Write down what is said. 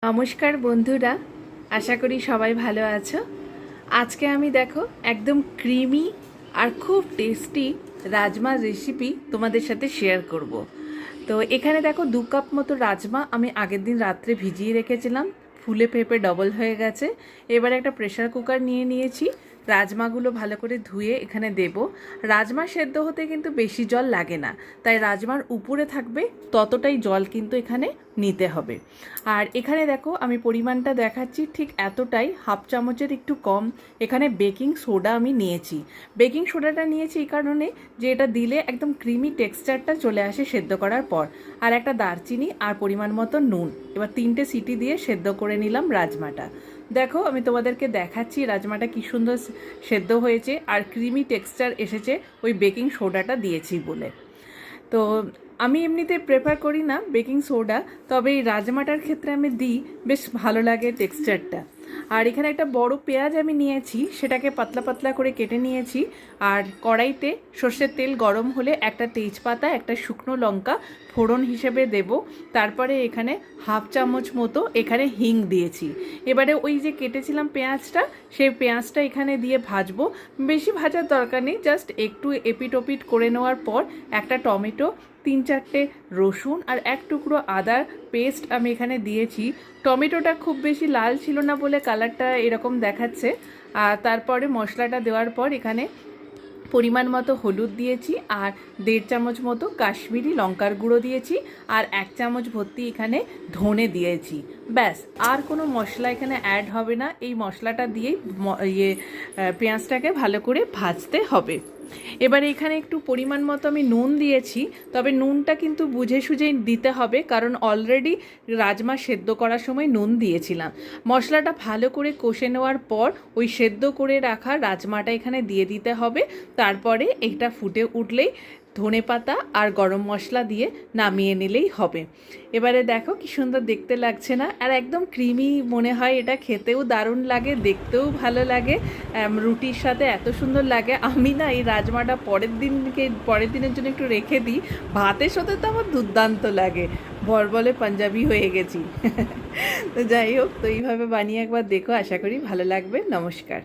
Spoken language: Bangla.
নমস্কার বন্ধুরা, আশা করি সবাই ভালো আছো। আজকে আমি দেখো একদম ক্রিমি আর খুব টেস্টি রাজমা রেসিপি তোমাদের সাথে শেয়ার করব। তো এখানে দেখো 2 কাপ মতো রাজমা আমি আগের দিন রাত্রে ভিজিয়ে রেখেছিলাম, ফুলে ফেপে ডবল হয়ে গেছে। এবার একটা প্রেসার কুকার নিয়ে নিয়েছি, রাজমাগুলো ভালো করে ধুয়ে এখানে দেব। রাজমা সেদ্ধ হতে কিন্তু বেশি জল লাগে না, তাই রাজমার উপরে থাকবে ততটাই জল কিন্তু এখানে নিতে হবে। আর এখানে দেখো আমি পরিমাণটা দেখাচ্ছি, ঠিক এতটাই, হাফ চামচের একটু কম এখানে বেকিং সোডা আমি নিয়েছি। বেকিং সোডাটা নিয়েছি এই কারণে যে এটা দিলে একদম ক্রিমি টেক্সচারটা চলে আসে সেদ্ধ করার পর। আর একটা দারচিনি আর পরিমাণ মতো নুন। এবার 3টে সিটি দিয়ে সেদ্ধ করে নিলাম রাজমাটা। দেখো আমি তোমাদেরকে দেখাচ্ছি রাজমাটা কি সুন্দর সেদ্ধ হয়েছে আর ক্রিমি টেক্সচার এসেছে ওই বেকিং সোডাটা দিয়েছি বলে। তো আমি এমনিতে প্রেফার করি না বেকিং সোডা, তবে এই রাজমাটার ক্ষেত্রে আমি দিই, বেশ ভালো লাগে টেক্সচারটা। আর এখানে একটা বড় পেঁয়াজ আমি নিয়েছি, সেটাকে পাতলা পাতলা করে কেটে নিয়েছি। আর কড়াইতে সর্ষের তেল গরম হলে একটা তেজপাতা, একটা শুকনো লঙ্কা ফোড়ন হিসেবে দেব। তারপরে এখানে হাফ চামচ মতো এখানে হিং দিয়েছি। এবারে ওই যে কেটেছিলাম পেঁয়াজটা, সেই পেঁয়াজটা এখানে দিয়ে ভাজবো। বেশি ভাজার দরকার নেই, জাস্ট একটু এপিট ওপিট করে নেওয়ার পর একটা টমেটো, 3-4টে রসুন আর এক টুকরো আদার পেস্ট আমি এখানে দিয়েছি। টমেটোটা খুব বেশি লাল ছিল না বলে কালারটা এরকম দেখাচ্ছে। আর তারপরে মশলাটা দেওয়ার পর এখানে পরিমাণ মতো হলুদ দিয়েছি, আর 1.5 চামচ মতো কাশ্মীরি লঙ্কার গুঁড়ো দিয়েছি, আর 1 চামচ ভর্তি এখানে ধনে দিয়েছি। ব্যাস, আর কোনো মশলা এখানে অ্যাড হবে না। এই মশলাটা দিয়েই পেঁয়াজটাকে ভালো করে ভাজতে হবে। এবারে এখানে একটু পরিমাণ মতো আমি নুন দিয়েছি, তবে নুনটা কিন্তু বুঝে সুঝেই দিতে হবে, কারণ অলরেডি রাজমা সেদ্ধ করার সময় নুন দিয়েছিলাম। মশলাটা ভালো করে কষে নেওয়ার পর ওই সেদ্ধ করে রাখা রাজমাটা এখানে দিয়ে দিতে হবে। তারপরে এটা ফুটে উঠলেই ধনেপাতা আর গরম মশলা দিয়ে নামিয়ে নিলেই হবে। এবারে দেখো কি সুন্দর দেখতে লাগছে না? আর একদম ক্রিমি মনে হয়, এটা খেতেও দারুণ লাগে, দেখতেও ভালো লাগে, রুটির সাথে এত সুন্দর লাগে। আমি না এই রাজমাটা পরের দিনের জন্য একটু রেখে দিই, ভাতের সাথে তো আমার দুর্দান্ত লাগে, বলে পাঞ্জাবি হয়ে গেছি। তো যাই হোক, তো এইভাবে বানিয়ে একবার দেখো, আশা করি ভালো লাগবে। নমস্কার।